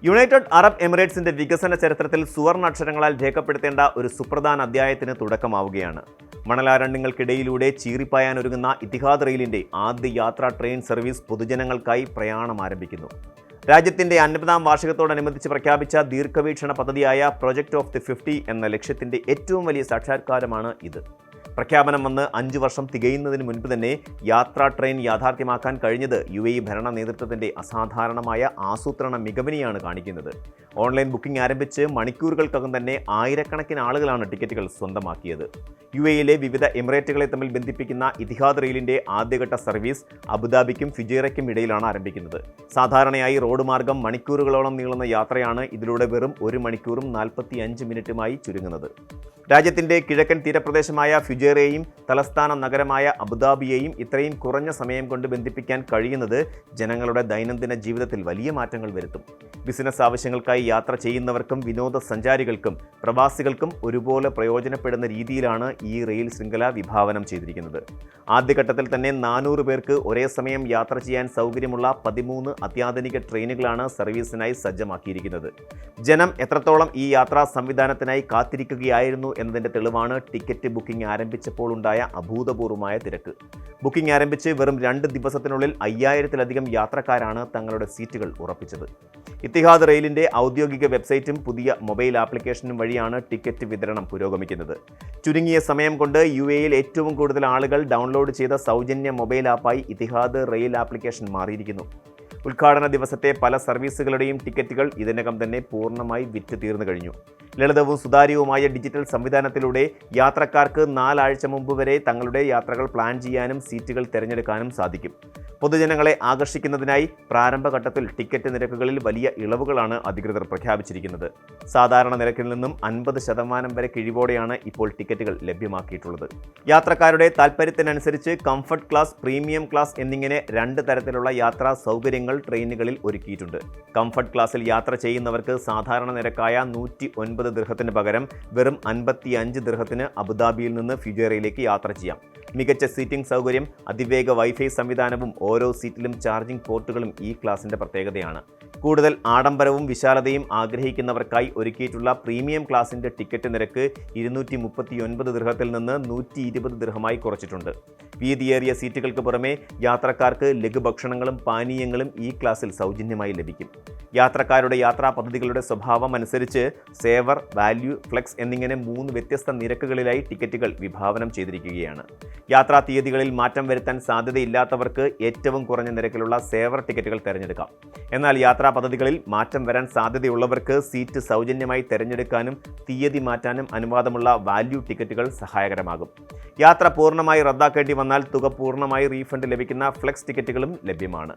United Arab എമിറേറ്റ്സിന്റെ വികസന ചരിത്രത്തിൽ സുവർണാക്ഷരങ്ങളാൽ രേഖപ്പെടുത്തേണ്ട ഒരു സുപ്രധാന അധ്യായത്തിന് തുടക്കമാവുകയാണ്. മണലാരണ്യങ്ങൾക്കിടയിലൂടെ ചീറിപ്പായാനൊരുങ്ങുന്ന ഇത്തിഹാദ് റെയിലിന്റെ ആദ്യ യാത്രാ ട്രെയിൻ സർവീസ് പൊതുജനങ്ങൾക്കായി പ്രയാണം ആരംഭിക്കുന്നു. രാജ്യത്തിന്റെ 50ാം വാർഷികത്തോടനുബന്ധിച്ച് പ്രഖ്യാപിച്ച ദീർഘവീക്ഷണ പദ്ധതിയായ പ്രൊജക്ട് ഓഫ് ദി 50 എന്ന ലക്ഷ്യത്തിന്റെ ഏറ്റവും വലിയ സാക്ഷാത്കാരമാണ് ഇത്. പ്രഖ്യാപനം വന്ന് 5 വർഷം തികയുന്നതിന് മുൻപ് തന്നെ യാത്രാ ട്രെയിൻ യാഥാർത്ഥ്യമാക്കാൻ കഴിഞ്ഞത് UAE ഭരണ നേതൃത്വത്തിന്റെ അസാധാരണമായ ആസൂത്രണ മികവിനെയാണ് കാണിക്കുന്നത്. ഓൺലൈൻ ബുക്കിംഗ് ആരംഭിച്ച് മണിക്കൂറുകൾക്കകം തന്നെ ആയിരക്കണക്കിന് ആളുകളാണ് ടിക്കറ്റുകൾ സ്വന്തമാക്കിയത്. UAEയിലെ വിവിധ എമിറേറ്റുകളെ തമ്മിൽ ബന്ധിപ്പിക്കുന്ന ഇത്തിഹാദ് റെയിലിന്റെ ആദ്യഘട്ട സർവീസ് അബുദാബിക്കും ഫുജൈറയ്ക്കും ഇടയിലാണ് ആരംഭിക്കുന്നത്. സാധാരണയായി റോഡ് മാർഗം മണിക്കൂറുകളോളം നീളുന്ന യാത്രയാണ് ഇതിലൂടെ വെറും 1 മണിക്കൂറും 45 മിനിറ്റുമായി ചുരുങ്ങുന്നത്. രാജ്യത്തിന്റെ കിഴക്കൻ തീരപ്രദേശമായ ഫുജൈറയെയും തലസ്ഥാന നഗരമായ അബുദാബിയെയും ഇത്രയും കുറഞ്ഞ സമയം കൊണ്ട് ബന്ധിപ്പിക്കാൻ കഴിയുന്നത് ജനങ്ങളുടെ ദൈനംദിന ജീവിതത്തിൽ വലിയ മാറ്റങ്ങൾ വരുത്തും. ബിസിനസ് ആവശ്യങ്ങൾക്കായി യാത്ര ചെയ്യുന്നവർക്കും വിനോദസഞ്ചാരികൾക്കും പ്രവാസികൾക്കും ഒരുപോലെ പ്രയോജനപ്പെടുന്ന രീതിയിലാണ് ഈ റെയിൽ ശൃംഖല വിഭാവനം ചെയ്തിരിക്കുന്നത്. ആദ്യഘട്ടത്തിൽ തന്നെ 400 പേർക്ക് ഒരേ സമയം യാത്ര ചെയ്യാൻ സൗകര്യമുള്ള 13 അത്യാധുനിക ട്രെയിനുകളാണ് സർവീസിനായി സജ്ജമാക്കിയിരിക്കുന്നത്. ജനം എത്രത്തോളം ഈ യാത്രാ സംവിധാനത്തിനായി കാത്തിരിക്കുകയായിരുന്നു എന്നതിന്റെ തെളിവാണ് ടിക്കറ്റ് ബുക്കിംഗ് ആരംഭിച്ചപ്പോൾ ഉണ്ടായ അഭൂതപൂർവമായ തിരക്ക്. ബുക്കിംഗ് ആരംഭിച്ച് വെറും 2 ദിവസത്തിനുള്ളിൽ 5000-ലധികം യാത്രക്കാരാണ് തങ്ങളുടെ സീറ്റുകൾ ഉറപ്പിച്ചത്. ഇത്തിഹാദ് റെയിലിന്റെ ഔദ്യോഗിക വെബ്സൈറ്റും പുതിയ മൊബൈൽ ആപ്ലിക്കേഷനും വഴിയാണ് ടിക്കറ്റ് വിതരണം പുരോഗമിക്കുന്നത്. ചുരുങ്ങിയ സമയം കൊണ്ട് UAEയിൽ ഏറ്റവും കൂടുതൽ ആളുകൾ ഡൗൺലോഡ് ചെയ്ത സൗജന്യ മൊബൈൽ ആപ്പായി ഇത്തിഹാദ് റെയിൽ ആപ്ലിക്കേഷൻ മാറിയിരിക്കുന്നു. ഉദ്ഘാടന ദിവസത്തെ പല സർവീസുകളുടെയും ടിക്കറ്റുകൾ ഇതിനകം തന്നെ പൂർണ്ണമായി വിറ്റ് തീർന്നു കഴിഞ്ഞു. ലളിതവും സുതാര്യവുമായ ഡിജിറ്റൽ സംവിധാനത്തിലൂടെ യാത്രക്കാർക്ക് 4 ആഴ്ച മുമ്പ് വരെ തങ്ങളുടെ യാത്രകൾ പ്ലാൻ ചെയ്യാനും സീറ്റുകൾ തിരഞ്ഞെടുക്കാനും സാധിക്കും. പൊതുജനങ്ങളെ ആകർഷിക്കുന്നതിനായി പ്രാരംഭഘട്ടത്തിൽ ടിക്കറ്റ് നിരക്കുകളിൽ വലിയ ഇളവുകളാണ് അധികൃതർ പ്രഖ്യാപിച്ചിരിക്കുന്നത്. സാധാരണ നിരക്കിൽ നിന്നും 50% വരെ കിഴിവോടെയാണ് ഇപ്പോൾ ടിക്കറ്റുകൾ ലഭ്യമാക്കിയിട്ടുള്ളത്. യാത്രക്കാരുടെ താൽപ്പര്യത്തിനനുസരിച്ച് കംഫർട്ട് ക്ലാസ്, പ്രീമിയം ക്ലാസ് എന്നിങ്ങനെ 2 തരത്തിലുള്ള യാത്രാ സൗകര്യങ്ങൾ ട്രെയിനുകളിൽ ഒരുക്കിയിട്ടുണ്ട്. കംഫർട്ട് ക്ലാസ്സിൽ യാത്ര ചെയ്യുന്നവർക്ക് സാധാരണ നിരക്കായ 109 ദിർഹത്തിന് പകരം വെറും 55 ദിർഹത്തിന് അബുദാബിയിൽ നിന്ന് ഫുജൈറയിലേക്ക് യാത്ര ചെയ്യാം. മികച്ച സീറ്റിംഗ് സൗകര്യം, അതിവേഗ വൈഫൈ സംവിധാനവും ഓരോ സീറ്റിലും ചാർജിംഗ് പോർട്ടുകളും ഈ ക്ലാസിന്റെ പ്രത്യേകതയാണ്. കൂടുതൽ ആഡംബരവും വിശാലതയും ആഗ്രഹിക്കുന്നവർക്കായി ഒരുക്കിയിട്ടുള്ള പ്രീമിയം ക്ലാസിന്റെ ടിക്കറ്റ് നിരക്ക് 239 ദിർഹത്തിൽ നിന്ന് 120 ദിർഹമായി കുറച്ചിട്ടുണ്ട്. വീതിയേറിയ സീറ്റുകൾക്ക് പുറമെ യാത്രക്കാർക്ക് ലഘുഭക്ഷണങ്ങളും പാനീയങ്ങളും ഈ ക്ലാസ്സിൽ സൗജന്യമായി ലഭിക്കും. യാത്രക്കാരുടെ യാത്രാ പദ്ധതികളുടെ സ്വഭാവം അനുസരിച്ച് സേവർ, വാല്യൂ, ഫ്ലെക്സ് എന്നിങ്ങനെ 3 വ്യത്യസ്ത നിരക്കുകളിലായി ടിക്കറ്റുകൾ വിഭാവനം ചെയ്തിരിക്കുകയാണ്. യാത്രാ തീയതികളിൽ മാറ്റം വരുത്താൻ സാധ്യതയില്ലാത്തവർക്ക് ഏറ്റവും കുറഞ്ഞ നിരക്കിലുള്ള സേവർ ടിക്കറ്റുകൾ തിരഞ്ഞെടുക്കാം. എന്നാൽ യാത്രാ പദ്ധതികളിൽ മാറ്റം വരാൻ സാധ്യതയുള്ളവർക്ക് സീറ്റ് സൗജന്യമായി തിരഞ്ഞെടുക്കാനും തീയതി മാറ്റാനും അനുവാദമുള്ള വാല്യൂ ടിക്കറ്റുകൾ സഹായകരമാകും. യാത്ര പൂർണ്ണമായി റദ്ദാക്കേണ്ടി വന്നാൽ തുക പൂർണ്ണമായി റീഫണ്ട് ലഭിക്കുന്ന ഫ്ലെക്സ് ടിക്കറ്റുകളും ലഭ്യമാണ്.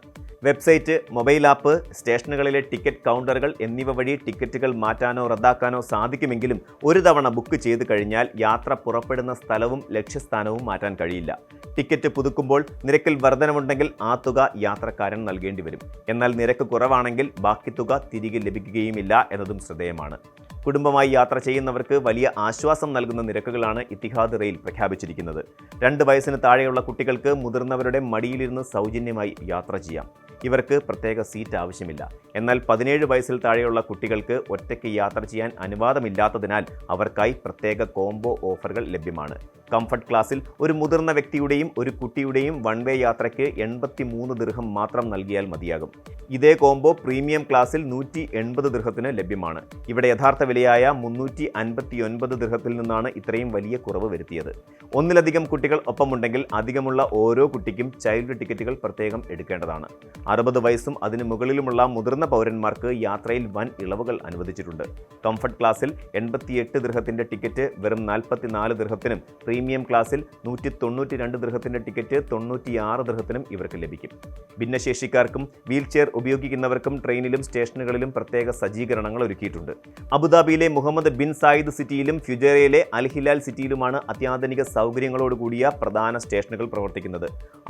വെബ്സൈറ്റ്, മൊബൈൽ ആപ്പ്, സ്റ്റേഷനുകളിലെ ടിക്കറ്റ് കൗണ്ടറുകൾ എന്നിവ വഴി ടിക്കറ്റുകൾ മാറ്റാനോ റദ്ദാക്കാനോ സാധിക്കുമെങ്കിലും ഒരു തവണ ബുക്ക് ചെയ്ത് കഴിഞ്ഞാൽ യാത്ര പുറപ്പെടുന്ന സ്ഥലവും ലക്ഷ്യസ്ഥാനവും മാറ്റാൻ കഴിയില്ല. ടിക്കറ്റ് പുതുക്കുമ്പോൾ നിരക്കിൽ വർധനവുണ്ടെങ്കിൽ ആ തുക യാത്രക്കാരൻ നൽകേണ്ടി വരും. എന്നാൽ നിരക്ക് കുറവാണെങ്കിൽ ബാക്കി തുക തിരികെ ലഭിക്കുകയുമില്ല എന്നതും ശ്രദ്ധേയമാണ്. കുടുംബമായി യാത്ര ചെയ്യുന്നവർക്ക് വലിയ ആശ്വാസം നൽകുന്ന നിരക്കുകളാണ് ഇത്തിഹാദ് റെയിൽ പ്രഖ്യാപിച്ചിരിക്കുന്നത്. 2 വയസ്സിന് താഴെയുള്ള കുട്ടികൾക്ക് മുതിർന്നവരുടെ മടിയിലിരുന്ന് സൗജന്യമായി യാത്ര ചെയ്യാം. ഇവർക്ക് പ്രത്യേക സീറ്റ് ആവശ്യമില്ല. എന്നാൽ 17 വയസ്സിൽ താഴെയുള്ള കുട്ടികൾക്ക് ഒറ്റയ്ക്ക് യാത്ര ചെയ്യാൻ അനുവാദമില്ലാത്തതിനാൽ അവർക്കായി പ്രത്യേക കോംബോ ഓഫറുകൾ ലഭ്യമാണ്. കംഫർട്ട് ക്ലാസ്സിൽ ഒരു മുതിർന്ന വ്യക്തിയുടെയും ഒരു കുട്ടിയുടെയും 1 വേ യാത്രയ്ക്ക് 83 ദിർഹം മാത്രം നൽകിയാൽ മതിയാകും. ഇതേ കോംബോ പ്രീമിയം ക്ലാസ്സിൽ 180 ദിർഹത്തിന് ലഭ്യമാണ്. ഇവിടെ യഥാർത്ഥ വിലയായ 359 ദിർഹത്തിൽ നിന്നാണ് ഇത്രയും വലിയ കുറവ് വരുത്തിയത്. ഒന്നിലധികം കുട്ടികൾ ഒപ്പമുണ്ടെങ്കിൽ അധികമുള്ള ഓരോ കുട്ടിക്കും ചൈൽഡ് ടിക്കറ്റുകൾ പ്രത്യേകം എടുക്കേണ്ടതാണ്. 60 വയസ്സും അതിനു മുകളിലുമുള്ള മുതിർന്ന പൗരന്മാർക്ക് യാത്രയിൽ വൻ ഇളവുകൾ അനുവദിച്ചിട്ടുണ്ട്. കംഫർട്ട് ക്ലാസ്സിൽ 88 ദിർഹത്തിന്റെ ടിക്കറ്റ് വെറും 44 ദിർഹത്തിനും പ്രീമിയം ക്ലാസ്സിൽ 192 ദിർഹത്തിന്റെ ടിക്കറ്റ് 96 ദിർഹത്തിനും ഇവർക്ക് ലഭിക്കും. ഭിന്നശേഷിക്കാർക്കും വീൽചെയർ ഉപയോഗിക്കുന്നവർക്കും ട്രെയിനിലും സ്റ്റേഷനുകളിലും പ്രത്യേക സജ്ജീകരണങ്ങൾ ഒരുക്കിയിട്ടുണ്ട്. അബുദാബിയിലെ മുഹമ്മദ് ബിൻ സായിദ് സിറ്റിയിലും ഫുജൈറയിലെ അൽ ഹിലാൽ സിറ്റിയിലുമാണ് അത്യാധുനിക സൗകര്യങ്ങളോടുകൂടിയ പ്രധാന സ്റ്റേഷനുകൾ പ്രവർത്തിക്കുന്നത്.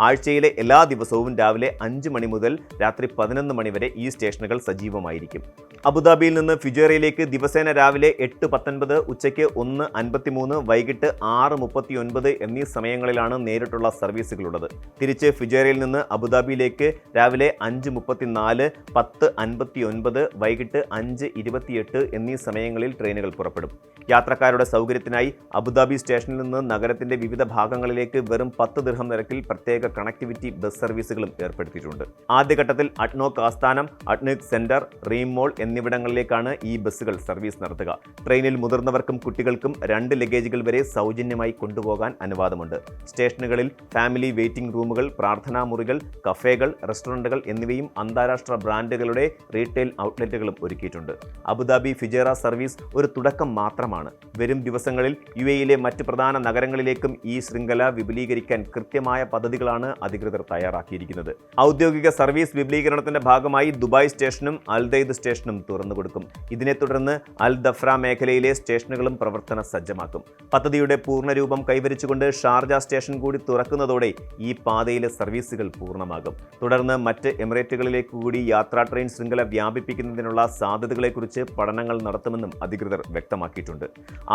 ആഴ്ചയിലെ എല്ലാ ദിവസവും രാവിലെ 5 മണി മുതൽ രാത്രി 11 മണി വരെ ഈ സ്റ്റേഷനുകൾ സജീവമായിരിക്കും. അബുദാബിയിൽ നിന്ന് ഫുജൈറയിലേക്ക് ദിവസേന രാവിലെ 8:19, ഉച്ചയ്ക്ക് 1:53, വൈകിട്ട് 6:30 5:39 എന്നീ സമയങ്ങളിലാണ് നേരിട്ടുള്ള സർവീസുകളുള്ളത്. തിരിച്ച് ഫുജൈറയിൽ നിന്ന് അബുദാബിയിലേക്ക് രാവിലെ 5:34, 10:59, വൈകിട്ട് 5:28 എന്നീ സമയങ്ങളിൽ ട്രെയിനുകൾ പുറപ്പെടും. യാത്രക്കാരുടെ സൗകര്യത്തിനായി അബുദാബി സ്റ്റേഷനിൽ നിന്ന് നഗരത്തിന്റെ വിവിധ ഭാഗങ്ങളിലേക്ക് വെറും 10 ദിർഹം നിരക്കിൽ പ്രത്യേക കണക്ടിവിറ്റി ബസ് സർവീസുകളും ഏർപ്പെടുത്തിയിട്ടുണ്ട്. ആദ്യഘട്ടത്തിൽ അഡ്നോക് ആസ്ഥാനം, അഡ്നോക് സെന്റർ, റീം മോൾ എന്നിവിടങ്ങളിലേക്കാണ് ഈ ബസ്സുകൾ സർവീസ് നടത്തുക. ട്രെയിനിൽ മുതിർന്നവർക്കും കുട്ടികൾക്കും 2 ലഗേജുകൾ വരെ സൗജന്യമായി കൊണ്ടുപോകാൻ അനുവാദമുണ്ട്. സ്റ്റേഷനുകളിൽ ഫാമിലി വെയിറ്റിംഗ് റൂമുകൾ, പ്രാർത്ഥനാ മുറികൾ, കഫേകൾ, റെസ്റ്റോറന്റുകൾ എന്നിവയും അന്താരാഷ്ട്ര ബ്രാൻഡുകളുടെ റീറ്റെയിൽ ഔട്ട്ലെറ്റുകളും ഒരുക്കിയിട്ടുണ്ട്. അബുദാബി ഫുജൈറ സർവീസ് ഒരു തുടക്കം മാത്രമാണ്. വരും ദിവസങ്ങളിൽ UAE-യിലെ മറ്റ് പ്രധാന നഗരങ്ങളിലേക്കും ഈ ശൃംഖല വിപുലീകരിക്കാൻ കൃത്യമായ പദ്ധതികളാണ് അധികൃതർ തയ്യാറാക്കിയിരിക്കുന്നത്. ഔദ്യോഗിക സർവീസ് വിപുലീകരണത്തിന്റെ ഭാഗമായി ദുബായ് സ്റ്റേഷനും അൽദൈദ് സ്റ്റേഷനും തുറന്നുകൊടുക്കും. ഇതിനെ തുടർന്ന് അൽ ദഫ്ര മേഖലയിലെ സ്റ്റേഷനുകളും പ്രവർത്തന സജ്ജമാക്കും. പദ്ധതിയുടെ പൂർണ്ണരൂപം കൈവരിച്ചുകൊണ്ട് ഷാർജ സ്റ്റേഷൻ കൂടി തുറക്കുന്നതോടെ ഈ പാതയിലെ സർവീസുകൾ പൂർണ്ണമാകും. തുടർന്ന് മറ്റ് എമിറേറ്റുകളിലേക്ക് കൂടി യാത്രാ ട്രെയിൻ ശൃംഖല വ്യാപിപ്പിക്കുന്നതിനുള്ള സാധ്യതകളെക്കുറിച്ച് പഠനങ്ങൾ നടത്തുമെന്നും അധികൃതർ വ്യക്തമാക്കിയിട്ടുണ്ട്.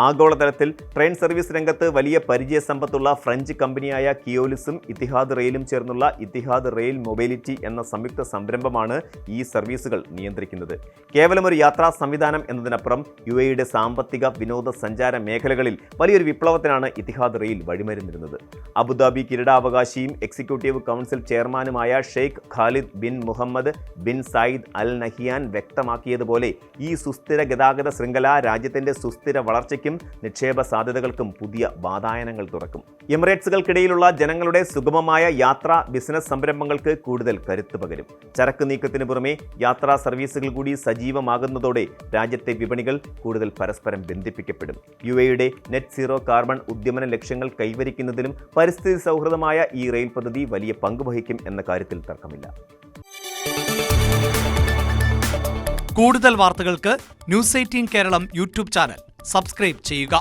ആഗോളതലത്തിൽ ട്രെയിൻ സർവീസ് രംഗത്ത് വലിയ പരിചയസമ്പത്തുള്ള ഫ്രഞ്ച് കമ്പനിയായ കിയോലിസും ഇത്തിഹാദ് റെയിലും ചേർന്നുള്ള ഇത്തിഹാദ് റെയിൽ മൊബിലിറ്റി എന്ന സംയുക്ത സംരംഭമാണ് ഈ സർവീസുകൾ നിയന്ത്രിക്കുന്നത്. കേവലം ഒരു യാത്രാ സംവിധാനം എന്നതിനപ്പുറം UAE-യുടെ സാമ്പത്തിക വിനോദസഞ്ചാര മേഖലകളിൽ വലിയൊരു വിപ്ലവത്തിനാണ് ഇത്തിഹാദ് റെയിൽ വഴിമരുന്നിരുന്നത്. അബുദാബി കിരീടാവകാശിയും എക്സിക്യൂട്ടീവ് കൗൺസിൽ ചെയർമാനുമായ Sheikh Khalid bin Mohamed bin Zayed Al Nahyan വ്യക്തമാക്കിയതുപോലെ ഈ സുസ്ഥിര ഗതാഗത ശൃംഖല രാജ്യത്തിന്റെ സുസ്ഥിര വളർച്ചയ്ക്കും നിക്ഷേപ സാധ്യതകൾക്കും പുതിയ വാതായനങ്ങൾ തുറക്കും. എമിറേറ്റ്സുകൾക്കിടയിലുള്ള ജനങ്ങളുടെ സുഗമമായ യാത്രാ ബിസിനസ് സംരംഭങ്ങൾക്ക് കൂടുതൽ കരുത്ത് പകരും. ചരക്ക് നീക്കത്തിന് പുറമെ യാത്രാ സർവീസുകൾ കൂടി സജീവമാകുന്നതോടെ രാജ്യത്തെ വിപണികൾ കൂടുതൽ പരസ്പരം ബന്ധിപ്പിക്കപ്പെടും. UAE-യുടെ നെറ്റ് സീറോ കാർബൺ ഉദ്യമന ലക്ഷ്യങ്ങൾ കൈവരിക്കുന്നതിലും പരിസ്ഥിതി സൗഹൃദമായ ഈ റെയിൽ പദ്ധതി വലിയ പങ്കുവഹിക്കും എന്ന കാര്യത്തിൽ തർക്കമില്ല. കൂടുതൽ വാർത്തകൾക്ക് News 18 Keralam YouTube channel subscribe ചെയ്യുക.